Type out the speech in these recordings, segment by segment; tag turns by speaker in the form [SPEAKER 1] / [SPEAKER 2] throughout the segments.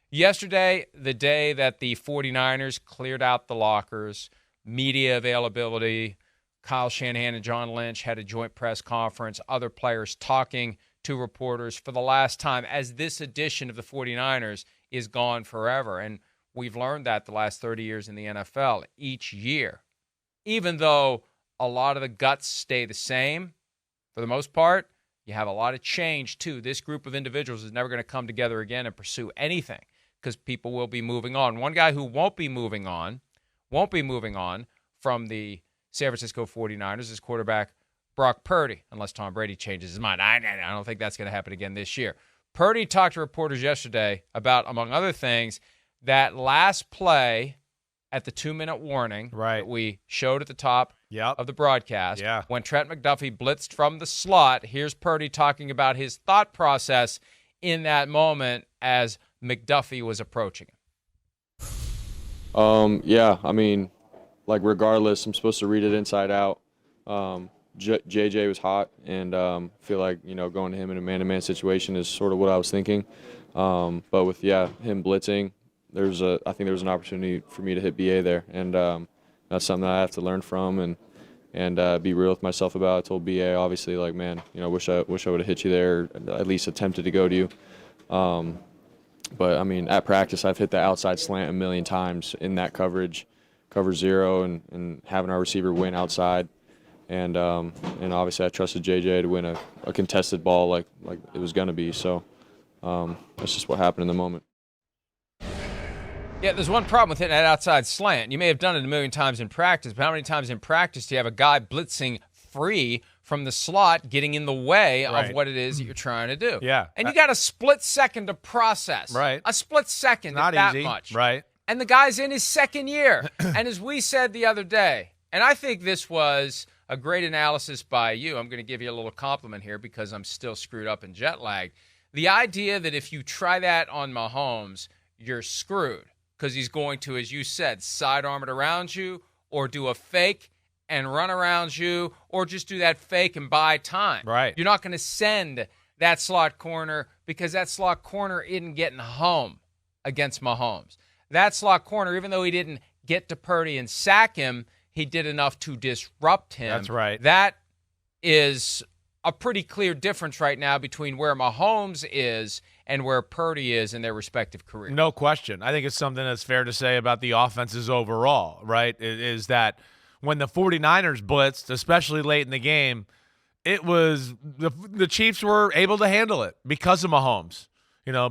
[SPEAKER 1] Yesterday, the day that the 49ers cleared out the lockers, media availability, Kyle Shanahan and John Lynch had a joint press conference, other players talking to reporters for the last time as this edition of the 49ers is gone forever. And we've learned that the last 30 years in the NFL each year. Even though a lot of the guts stay the same, for the most part, you have a lot of change too. This group of individuals is never going to come together again and pursue anything because people will be moving on. One guy who won't be moving on from the San Francisco 49ers is quarterback Brock Purdy, unless Tom Brady changes his mind. I don't think that's going to happen again this year. Purdy talked to reporters yesterday about, among other things, that last play at the 2-minute warning that we showed at the top of the broadcast. When Trent McDuffie blitzed from the slot, here's Purdy talking about his thought process in that moment as McDuffie was approaching him.
[SPEAKER 2] I mean, like, regardless, I'm supposed to read it inside out. JJ was hot, and feel like, going to him in a man-to-man situation is sort of what I was thinking. But with, him blitzing, I think there was an opportunity for me to hit BA there, and that's something that I have to learn from and be real with myself about. I told BA, obviously, like, man, wish I would have hit you there, or at least attempted to go to you. But I mean, at practice, I've hit the outside slant a million times in that cover zero, and having our receiver win outside. And obviously I trusted JJ to win a contested ball like it was going to be. So that's just what happened in the moment.
[SPEAKER 1] Yeah, there's one problem with hitting that outside slant. You may have done it a million times in practice, but how many times in practice do you have a guy blitzing free from the slot getting in the way of what it is that you're trying to do?
[SPEAKER 3] Yeah.
[SPEAKER 1] And you got a split second to process.
[SPEAKER 3] Right.
[SPEAKER 1] A split second,
[SPEAKER 3] not
[SPEAKER 1] that
[SPEAKER 3] easy.
[SPEAKER 1] Much.
[SPEAKER 3] Right.
[SPEAKER 1] And the guy's in his second year. And as we said the other day, and I think this was a great analysis by you. I'm going to give you a little compliment here because I'm still screwed up and jet lagged. The idea that if you try that on Mahomes, you're screwed because he's going to, as you said, sidearm it around you or do a fake and run around you or just do that fake and buy time.
[SPEAKER 3] Right.
[SPEAKER 1] You're not going to send that slot corner because that slot corner isn't getting home against Mahomes. That slot corner, even though he didn't get to Purdy and sack him, he did enough to disrupt him.
[SPEAKER 3] That's right.
[SPEAKER 1] That is a pretty clear difference right now between where Mahomes is and where Purdy is in their respective careers.
[SPEAKER 3] No question. I think it's something that's fair to say about the offenses overall, right? Is that when the 49ers blitzed, especially late in the game, it was the Chiefs were able to handle it because of Mahomes.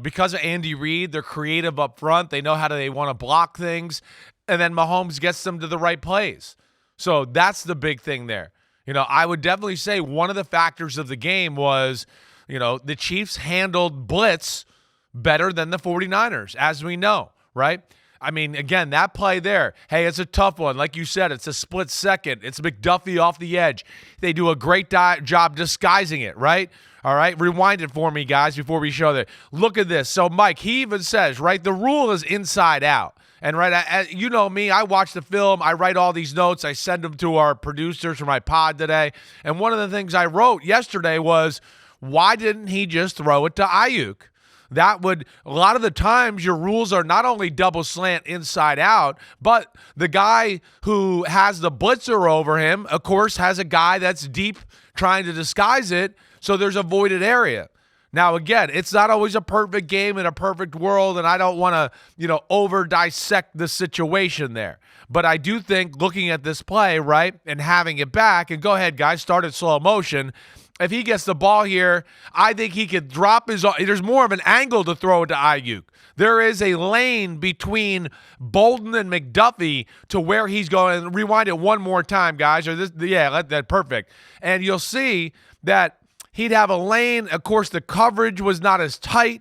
[SPEAKER 3] Because of Andy Reid, they're creative up front. They know how they want to block things, and then Mahomes gets them to the right plays. So that's the big thing there. I would definitely say one of the factors of the game was, the Chiefs handled blitz better than the 49ers, as we know, right? I mean, again, that play there, hey, it's a tough one. Like you said, it's a split second. It's McDuffie off the edge. They do a great job disguising it, right? All right, rewind it for me, guys, before we show that. Look at this. So, Mike, he even says, right, the rule is inside out. And, right, you know me, I watch the film. I write all these notes. I send them to our producers for my pod today. And one of the things I wrote yesterday was, why didn't he just throw it to Aiyuk? That would, a lot of the times your rules are not only double slant inside out, but the guy who has the blitzer over him, of course, has a guy that's deep trying to disguise it, so there's a voided area. Now, again, it's not always a perfect game in a perfect world, and I don't want to, over-dissect the situation there. But I do think looking at this play, right, and having it back, and go ahead, guys, start at slow motion. If he gets the ball here, I think he could drop his – there's more of an angle to throw it to Aiyuk. There is a lane between Bolden and McDuffie to where he's going. Rewind it one more time, guys. Let that perfect. And you'll see that he'd have a lane. Of course, the coverage was not as tight.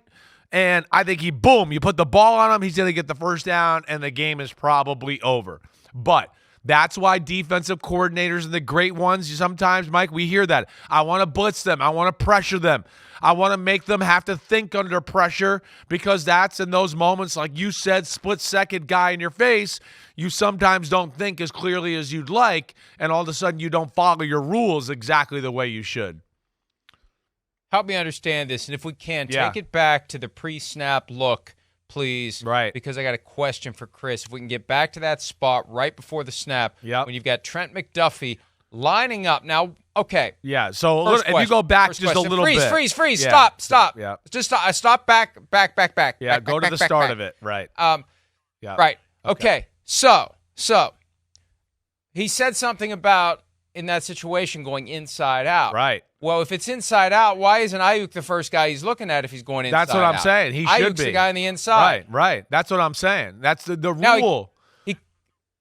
[SPEAKER 3] And I think you put the ball on him, he's going to get the first down, and the game is probably over. But – that's why defensive coordinators and the great ones, sometimes, Mike, we hear that. I want to blitz them. I want to pressure them. I want to make them have to think under pressure because that's in those moments, like you said, split-second guy in your face, you sometimes don't think as clearly as you'd like, and all of a sudden you don't follow your rules exactly the way you should.
[SPEAKER 1] Help me understand this, and if we can, take it back to the pre-snap look please.
[SPEAKER 3] Right.
[SPEAKER 1] Because I got a question for Chris. If we can get back to that spot right before the snap,
[SPEAKER 3] Yep.
[SPEAKER 1] when you've got Trent McDuffie lining up. Now, okay.
[SPEAKER 3] Yeah, so
[SPEAKER 1] First
[SPEAKER 3] if you go back
[SPEAKER 1] First
[SPEAKER 3] just
[SPEAKER 1] question.
[SPEAKER 3] a little bit.
[SPEAKER 1] Freeze.
[SPEAKER 3] Yeah.
[SPEAKER 1] Stop.
[SPEAKER 3] Yeah.
[SPEAKER 1] Just stop. Stop back.
[SPEAKER 3] Yeah, go to the start of it. Right. Yeah.
[SPEAKER 1] Right. Okay. So he said something about in that situation going inside out.
[SPEAKER 3] Right.
[SPEAKER 1] Well, if it's inside out, why isn't Aiyuk the first guy he's looking at if he's going inside out?
[SPEAKER 3] That's what I'm saying. He should
[SPEAKER 1] Aiyuk's
[SPEAKER 3] be
[SPEAKER 1] the guy on the inside.
[SPEAKER 3] Right. That's what I'm saying. That's the
[SPEAKER 1] Now,
[SPEAKER 3] rule.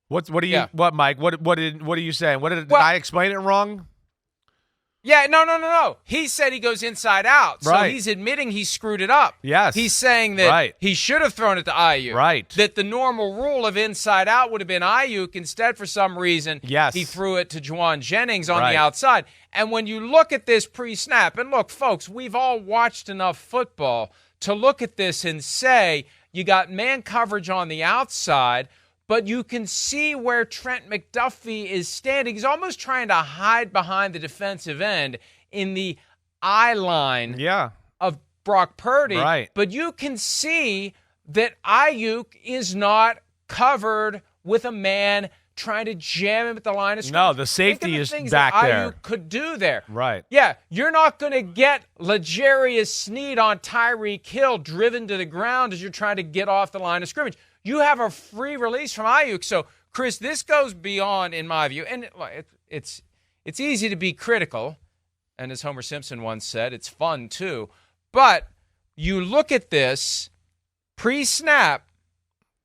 [SPEAKER 3] What are you?
[SPEAKER 1] Yeah.
[SPEAKER 3] What, Mike? What are you saying? Did
[SPEAKER 1] Well,
[SPEAKER 3] I explain it wrong?
[SPEAKER 1] Yeah, no. He said he goes inside out. So
[SPEAKER 3] Right.
[SPEAKER 1] he's admitting he screwed it up.
[SPEAKER 3] Yes.
[SPEAKER 1] He's saying that
[SPEAKER 3] Right.
[SPEAKER 1] he should have thrown it to Aiyuk.
[SPEAKER 3] Right.
[SPEAKER 1] That the normal rule of inside out would have been Aiyuk. Instead, for some reason,
[SPEAKER 3] Yes.
[SPEAKER 1] he threw it to Juwan Jennings on
[SPEAKER 3] Right.
[SPEAKER 1] the outside. And when you look at this pre-snap, and look, folks, we've all watched enough football to look at this and say, you got man coverage on the outside, but you can see where Trent McDuffie is standing. He's almost trying to hide behind the defensive end in the eye line
[SPEAKER 3] Yeah.
[SPEAKER 1] of Brock Purdy.
[SPEAKER 3] Right.
[SPEAKER 1] But you can see that Aiyuk is not covered with a man trying to jam him at the line of scrimmage.
[SPEAKER 3] No, the safety
[SPEAKER 1] Think of
[SPEAKER 3] is
[SPEAKER 1] the things
[SPEAKER 3] back
[SPEAKER 1] that
[SPEAKER 3] there.
[SPEAKER 1] Aiyuk could do there.
[SPEAKER 3] Right.
[SPEAKER 1] Yeah, you're not going to get L'Jarius Sneed on Tyreek Hill driven to the ground as you're trying to get off the line of scrimmage. You have a free release from Aiyuk. So, Chris, this goes beyond, in my view, and it's easy to be critical, and as Homer Simpson once said, it's fun too. But you look at this pre-snap,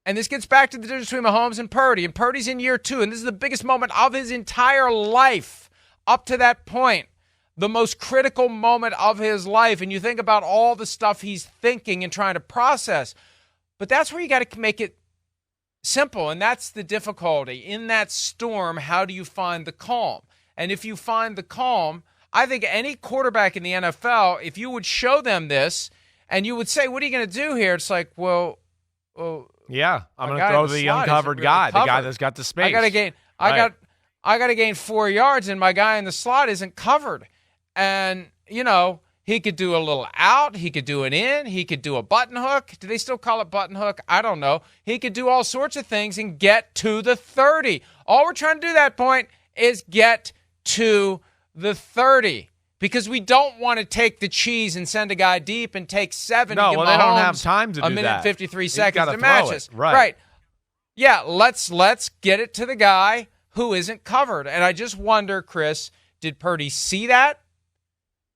[SPEAKER 1] and this gets back to the difference between Mahomes and Purdy, and Purdy's in year 2, and this is the biggest moment of his entire life up to that point, the most critical moment of his life, and you think about all the stuff he's thinking and trying to process. But that's where you got to make it simple, and that's the difficulty. In that storm, how do you find the calm? And if you find the calm, I think any quarterback in the NFL, if you would show them this and you would say, what are you going to do here? It's like, well
[SPEAKER 3] Yeah, I'm
[SPEAKER 1] my
[SPEAKER 3] going
[SPEAKER 1] guy
[SPEAKER 3] to throw
[SPEAKER 1] in the
[SPEAKER 3] the
[SPEAKER 1] slot
[SPEAKER 3] uncovered
[SPEAKER 1] isn't really
[SPEAKER 3] guy, the guy
[SPEAKER 1] covered.
[SPEAKER 3] that's got the space.
[SPEAKER 1] I got to gain 4 yards, and my guy in the slot isn't covered. And, he could do a little out. He could do an in. He could do a button hook. Do they still call it button hook? I don't know. He could do all sorts of things and get to the 30. All we're trying to do at that point is get to the 30 because we don't want to take the cheese and send a guy deep and take 7
[SPEAKER 3] No,
[SPEAKER 1] and give
[SPEAKER 3] well, they don't have
[SPEAKER 1] Mahomes
[SPEAKER 3] time to do
[SPEAKER 1] a minute
[SPEAKER 3] that.
[SPEAKER 1] and 53
[SPEAKER 3] He's
[SPEAKER 1] seconds
[SPEAKER 3] gotta
[SPEAKER 1] to
[SPEAKER 3] throw
[SPEAKER 1] match
[SPEAKER 3] it.
[SPEAKER 1] us.
[SPEAKER 3] Right.
[SPEAKER 1] Yeah, let's get it to the guy who isn't covered. And I just wonder, Chris, did Purdy see that?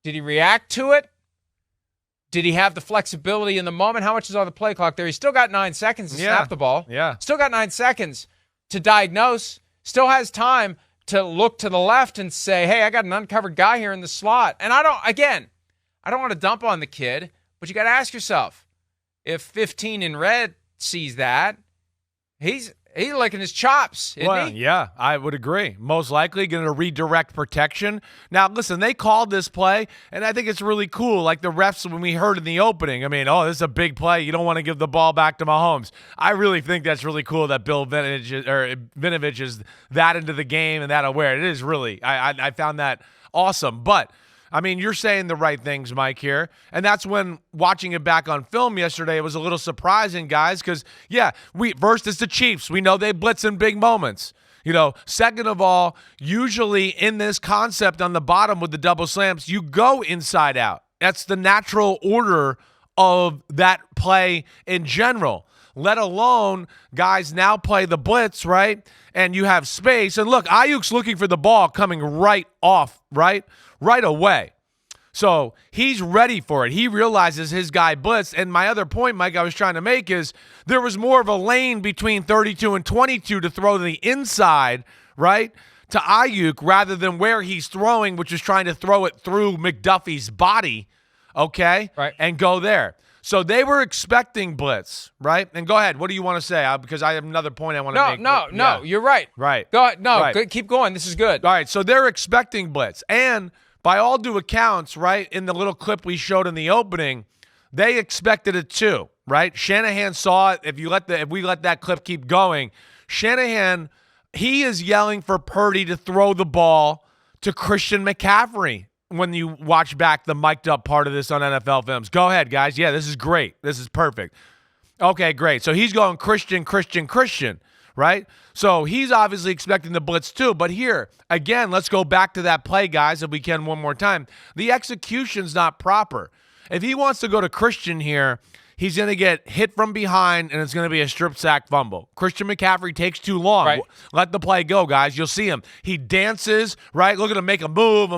[SPEAKER 1] Did he react to it? Did he have the flexibility in the moment? How much is on the play clock there? He's still got 9 seconds to snap the ball.
[SPEAKER 3] Yeah.
[SPEAKER 1] Still got 9 seconds to diagnose. Still has time to look to the left and say, hey, I got an uncovered guy here in the slot. And I don't want to dump on the kid, but you got to ask yourself, if 15 in red sees that, he's licking his chops, isn't he?
[SPEAKER 3] Yeah, I would agree. Most likely going to redirect protection. Now, listen, they called this play, and I think it's really cool. Like the refs, when we heard in the opening, I mean, this is a big play. You don't want to give the ball back to Mahomes. I really think that's really cool that Bill Vinovich is that into the game and that aware. It is really, I found that awesome. But I mean, you're saying the right things, Mike, here. And that's when watching it back on film yesterday, it was a little surprising, guys, because, first it's the Chiefs. We know they blitz in big moments. Second of all, usually in this concept on the bottom with the double slams, you go inside out. That's the natural order of that play in general, let alone guys now play the blitz, right? And you have space. And look, Ayuk's looking for the ball coming right off, right away. So he's ready for it. He realizes his guy blitzed. And my other point, Mike, I was trying to make is there was more of a lane between 32 and 22 to throw to the inside, right, to Aiyuk rather than where he's throwing, which is trying to throw it through McDuffie's body, okay,
[SPEAKER 1] right,
[SPEAKER 3] and go there. So they were expecting blitz, right? And go ahead. What do you want to say? Because I have another point I want to make.
[SPEAKER 1] No, you're right.
[SPEAKER 3] Right.
[SPEAKER 1] Go ahead. No,
[SPEAKER 3] right.
[SPEAKER 1] Keep going. This is good.
[SPEAKER 3] All right, so they're expecting blitz. And by all due accounts, right, in the little clip we showed in the opening, they expected it too, right? Shanahan saw it. If we let that clip keep going, Shanahan, he is yelling for Purdy to throw the ball to Christian McCaffrey. When you watch back the mic'd up part of this on NFL Films. Go ahead, guys. Yeah, this is great. This is perfect. Okay, great. So he's going Christian, Christian, Christian, right? So he's obviously expecting the blitz too. But here, again, let's go back to that play, guys, if we can one more time. The execution's not proper. If he wants to go to Christian here, he's going to get hit from behind, and it's going to be a strip sack fumble. Christian McCaffrey takes too long.
[SPEAKER 1] Right.
[SPEAKER 3] Let the play go, guys. You'll see him. He dances, right? Look at him make a move,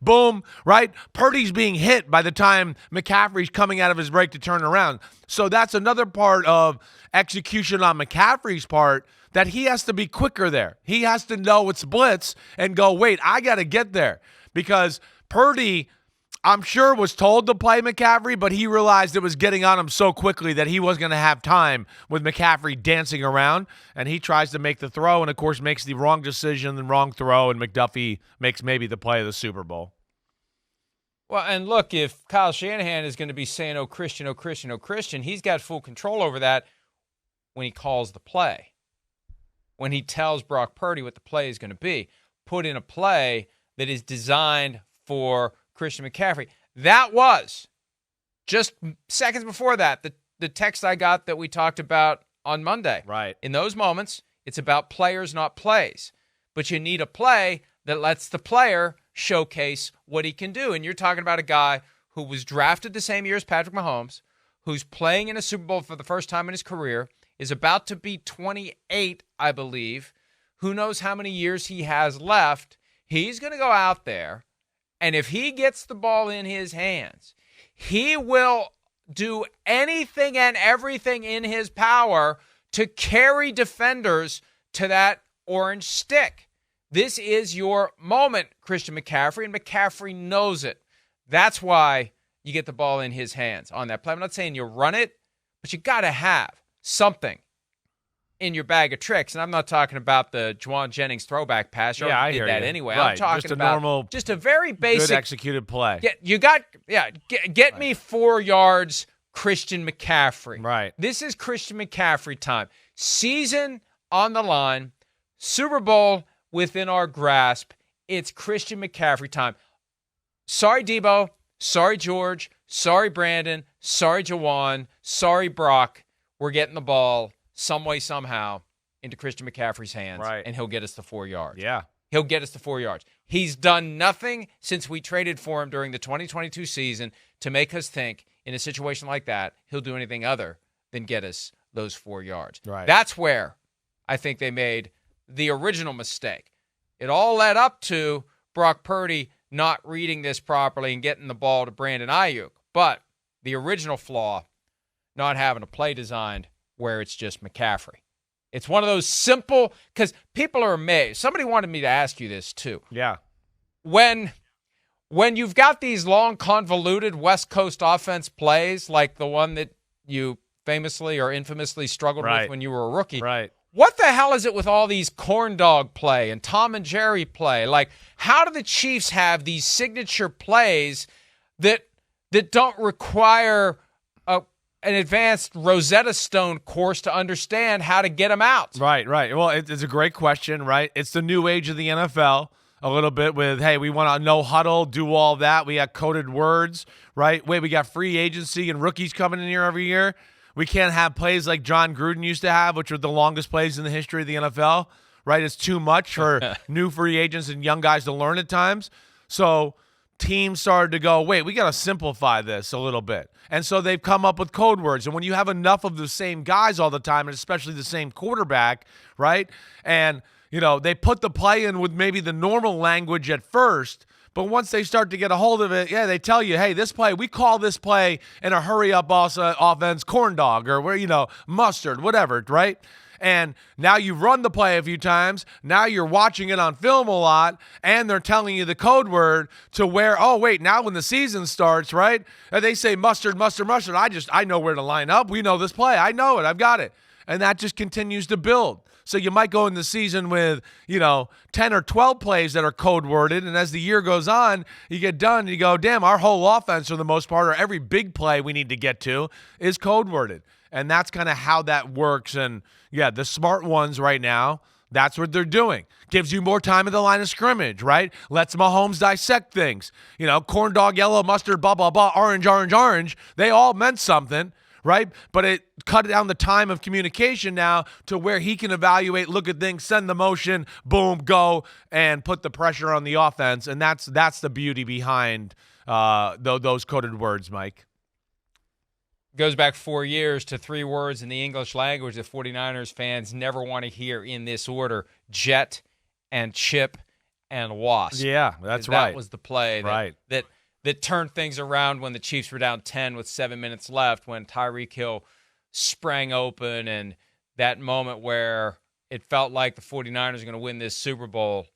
[SPEAKER 3] boom, right? Purdy's being hit by the time McCaffrey's coming out of his break to turn around. So that's another part of execution on McCaffrey's part, that he has to be quicker there. He has to know it's blitz and go, wait, I got to get there. Because Purdy, I'm sure, was told to play McCaffrey, but he realized it was getting on him so quickly that he wasn't going to have time with McCaffrey dancing around, and he tries to make the throw and, of course, makes the wrong decision, the wrong throw, and McDuffie makes maybe the play of the Super Bowl.
[SPEAKER 1] Well, and look, if Kyle Shanahan is going to be saying, oh, Christian, oh, Christian, oh, Christian, he's got full control over that when he calls the play. When he tells Brock Purdy what the play is going to be, put in a play that is designed for Christian McCaffrey. That was just seconds before that, the text I got that we talked about on Monday.
[SPEAKER 3] Right.
[SPEAKER 1] In those moments, it's about players, not plays. But you need a play that lets the player showcase what he can do. And you're talking about a guy who was drafted the same year as Patrick Mahomes, who's playing in a Super Bowl for the first time in his career, is about to be 28, I believe. Who knows how many years he has left. He's going to go out there, and if he gets the ball in his hands, he will do anything and everything in his power to carry defenders to that orange stick. This is your moment, Christian McCaffrey, and McCaffrey knows it. That's why you get the ball in his hands on that play. I'm not saying you run it, but you got to have something in your bag of tricks. And I'm not talking about the Juwan Jennings throwback pass. You
[SPEAKER 3] I
[SPEAKER 1] did
[SPEAKER 3] hear
[SPEAKER 1] that
[SPEAKER 3] you.
[SPEAKER 1] anyway.
[SPEAKER 3] Right.
[SPEAKER 1] I'm talking
[SPEAKER 3] just a
[SPEAKER 1] about
[SPEAKER 3] normal,
[SPEAKER 1] just a very basic,
[SPEAKER 3] good executed play.
[SPEAKER 1] Get me 4 yards, Christian McCaffrey.
[SPEAKER 3] Right.
[SPEAKER 1] This is Christian McCaffrey time. Season on the line. Super Bowl within our grasp. It's Christian McCaffrey time. Sorry, Debo. Sorry, George. Sorry, Brandon. Sorry, Jawan. Sorry, Brock. We're getting the ball some way, somehow into Christian McCaffrey's hands,
[SPEAKER 3] right,
[SPEAKER 1] and he'll get us to 4 yards.
[SPEAKER 3] Yeah.
[SPEAKER 1] He'll get us to 4 yards. He's done nothing since we traded for him during the 2022 season to make us think in a situation like that he'll do anything other than get us those 4 yards.
[SPEAKER 3] Right.
[SPEAKER 1] That's where I think they made the original mistake. It all led up to Brock Purdy not reading this properly and getting the ball to Brandon Aiyuk. But the original flaw, not having a play designed where it's just McCaffrey. It's one of those simple, because people are amazed. Somebody wanted me to ask you this too.
[SPEAKER 3] Yeah.
[SPEAKER 1] When you've got these long, convoluted West Coast offense plays, like the one that you famously or infamously struggled with when you were a rookie,
[SPEAKER 3] right?
[SPEAKER 1] What the hell is it with all these corn dog play and Tom and Jerry play? Like, how do the Chiefs have these signature plays that don't require an advanced Rosetta Stone course to understand how to get them out?
[SPEAKER 3] Right. Well, it's a great question, right? It's the new age of the NFL a little bit with, hey, we want to no huddle, do all that. We got coded words, right? Wait, we got free agency and rookies coming in here every year. We can't have plays like John Gruden used to have, which were the longest plays in the history of the NFL, right? It's too much for new free agents and young guys to learn at times. So teams started to go, wait, we got to simplify this a little bit. And so they've come up with code words. And when you have enough of the same guys all the time, and especially the same quarterback, right? And, they put the play in with maybe the normal language at first, but once they start to get a hold of it, they tell you, hey, this play, we call this play in a hurry-up offense corn dog or where, mustard, whatever, right? And now you've run the play a few times. Now you're watching it on film a lot, and they're telling you the code word to where, oh, wait, now when the season starts, right, and they say mustard, mustard, mustard, I know where to line up. We know this play. I know it. I've got it. And that just continues to build. So you might go in the season with, 10 or 12 plays that are code worded, and as the year goes on, you get done and you go, damn, our whole offense for the most part, or every big play we need to get to is code worded. And that's kind of how that works. And the smart ones right now, that's what they're doing. Gives you more time at the line of scrimmage, right? Lets Mahomes dissect things. Corn dog, yellow, mustard, blah, blah, blah, orange, orange, orange. They all meant something, right? But it cut down the time of communication now to where he can evaluate, look at things, send the motion, boom, go, and put the pressure on the offense. And that's the beauty behind those coded words, Mike.
[SPEAKER 1] Goes back 4 years to 3 words in the English language that 49ers fans never want to hear in this order: jet and chip and wasp.
[SPEAKER 3] Yeah, that's right.
[SPEAKER 1] That was the play that turned things around when the Chiefs were down 10 with 7 minutes left, when Tyreek Hill sprang open, and that moment where it felt like the 49ers are going to win this Super Bowl.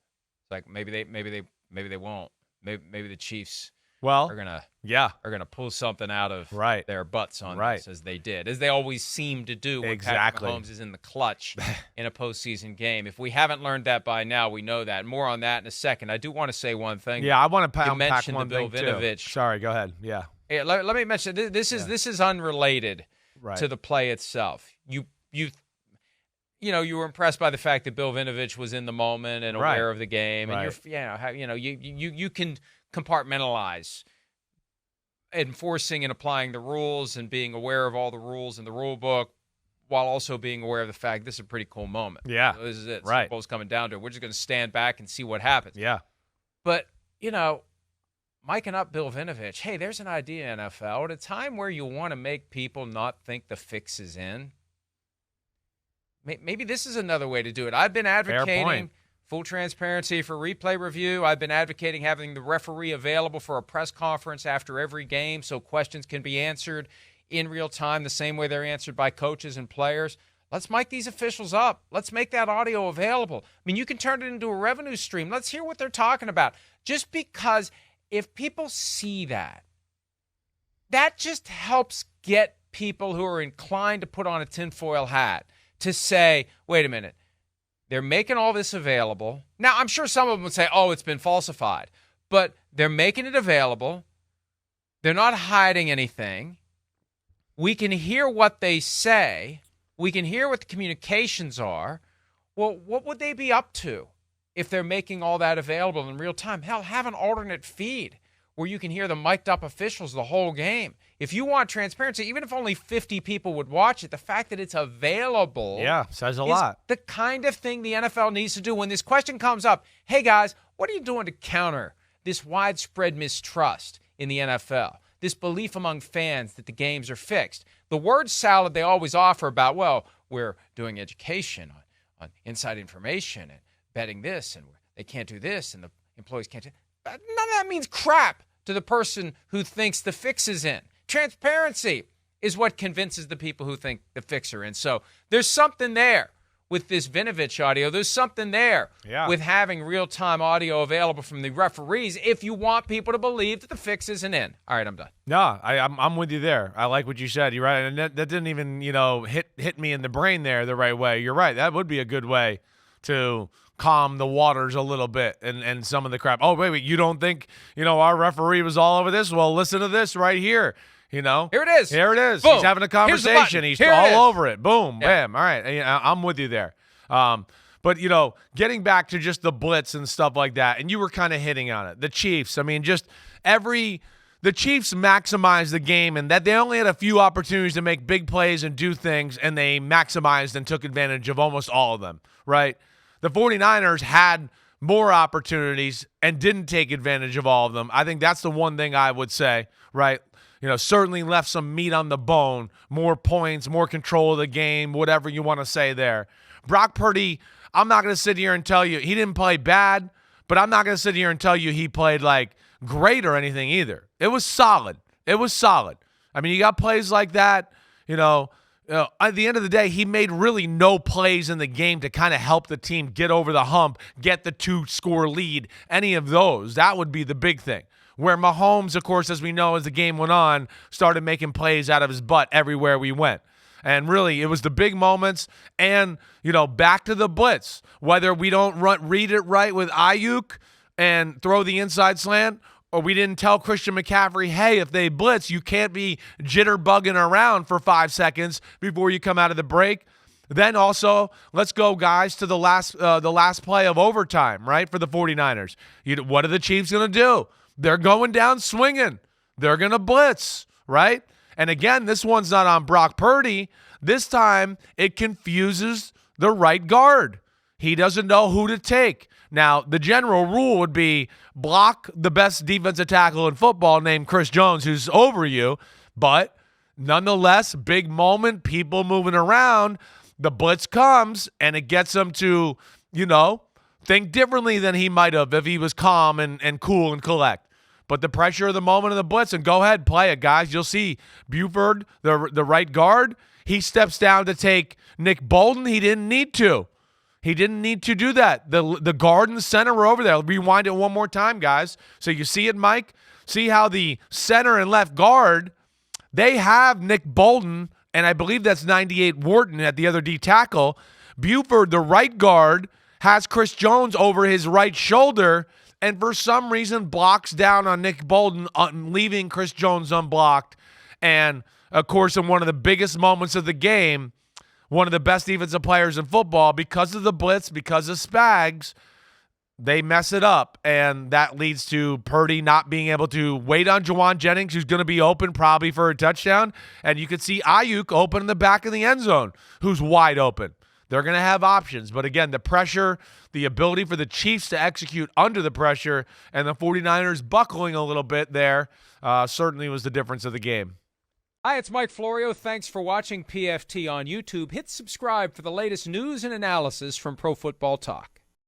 [SPEAKER 1] It's like maybe they won't. Maybe the Chiefs are gonna pull something out of their butts on this, as they did, as they always seem to do when Patrick Mahomes is in the clutch in a postseason game. If we haven't learned that by now, we know that. More on that in a second. I do want to say one thing.
[SPEAKER 3] Yeah, I want to
[SPEAKER 1] unpack
[SPEAKER 3] one
[SPEAKER 1] Bill
[SPEAKER 3] thing
[SPEAKER 1] Vinovich.
[SPEAKER 3] Too. Sorry, go ahead. Yeah.
[SPEAKER 1] Let me mention this is unrelated to the play itself. You were impressed by the fact that Bill Vinovich was in the moment and aware of the game, and you can compartmentalize enforcing and applying the rules and being aware of all the rules in the rule book, while also being aware of the fact this is a pretty cool moment.
[SPEAKER 3] Yeah,
[SPEAKER 1] this is it. Super Bowl's coming down to it. We're just going to stand back and see what happens.
[SPEAKER 3] Yeah,
[SPEAKER 1] but miking up Bill Vinovich. Hey, there's an idea, NFL. At a time where you want to make people not think the fix is in, maybe this is another way to do it. I've been advocating full transparency for replay review. I've been advocating having the referee available for a press conference after every game so questions can be answered in real time the same way they're answered by coaches and players. Let's mic these officials up. Let's make that audio available. I mean, you can turn it into a revenue stream. Let's hear what they're talking about. Just because if people see that just helps get people who are inclined to put on a tinfoil hat to say, wait a minute, they're making all this available. Now, I'm sure some of them would say, oh, it's been falsified. But they're making it available. They're not hiding anything. We can hear what they say. We can hear what the communications are. Well, what would they be up to if they're making all that available in real time? Hell, have an alternate feed where you can hear the mic'd up officials the whole game. If you want transparency, even if only 50 people would watch it, the fact that it's available
[SPEAKER 3] says a lot.
[SPEAKER 1] The kind of thing the NFL needs to do when this question comes up. Hey, guys, what are you doing to counter this widespread mistrust in the NFL, this belief among fans that the games are fixed? The word salad they always offer about, well, we're doing education on inside information and betting this, and they can't do this, and the employees can't do none of that means crap to the person who thinks the fix is in. Transparency is what convinces the people who think the fix are in. So there's something there with this Vinovich audio. There's something there with having real-time audio available from the referees if you want people to believe that the fix isn't in. All right, I'm done.
[SPEAKER 3] No, I'm with you there. I like what you said. You're right. And that didn't even, hit me in the brain there the right way. You're right. That would be a good way to calm the waters a little bit and some of the crap. Oh, wait, you don't think, our referee was all over this? Well, listen to this right here. Here it is. Here it is.
[SPEAKER 1] Boom.
[SPEAKER 3] He's having a conversation. He's all over it. Boom, bam. All right. I'm with you there. But, getting back to just the blitz and stuff like that, and you were kind of hitting on it. The Chiefs, the Chiefs maximized the game, and that they only had a few opportunities to make big plays and do things, and they maximized and took advantage of almost all of them, right? The 49ers had more opportunities and didn't take advantage of all of them. I think that's the one thing I would say, right? Certainly left some meat on the bone, more points, more control of the game, whatever you want to say there. Brock Purdy, I'm not going to sit here and tell you he didn't play bad, but I'm not going to sit here and tell you he played like great or anything either. It was solid. I mean, you got plays like that, at the end of the day, he made really no plays in the game to kind of help the team get over the hump, get the 2-score lead, any of those. That would be the big thing. Where Mahomes, of course, as we know, as the game went on, started making plays out of his butt everywhere we went. And really, it was the big moments and, back to the blitz. Whether we don't read it right with Aiyuk and throw the inside slant, or we didn't tell Christian McCaffrey, hey, if they blitz, you can't be jitterbugging around for 5 seconds before you come out of the break. Then also, let's go, guys, to the last play of overtime, right, for the 49ers. What are the Chiefs going to do? They're going down swinging. They're going to blitz, right? And again, this one's not on Brock Purdy. This time, it confuses the right guard. He doesn't know who to take. Now, the general rule would be block the best defensive tackle in football named Chris Jones, who's over you. But nonetheless, big moment, people moving around. The blitz comes, and it gets him to, think differently than he might have if he was calm and cool and collect. But the pressure of the moment of the blitz, and go ahead, play it, guys. You'll see Buford, the right guard, he steps down to take Nick Bolton. He didn't need to. He didn't need to do that. The guard and the center were over there. Rewind it one more time, guys. So you see it, Mike? See how the center and left guard, they have Nick Bolton, and I believe that's 98 Wharton at the other D tackle. Buford, the right guard, has Chris Jones over his right shoulder, and for some reason blocks down on Nick Bolton, leaving Chris Jones unblocked. And, of course, in one of the biggest moments of the game, one of the best defensive players in football, because of the blitz, because of Spags, they mess it up. And that leads to Purdy not being able to wait on Jawan Jennings, who's going to be open probably for a touchdown. And you could see Aiyuk open in the back of the end zone, who's wide open. They're going to have options. But again, the pressure, the ability for the Chiefs to execute under the pressure, and the 49ers buckling a little bit there certainly was the difference of the game.
[SPEAKER 1] Hi, it's Mike Florio. Thanks for watching PFT on YouTube. Hit subscribe for the latest news and analysis from Pro Football Talk.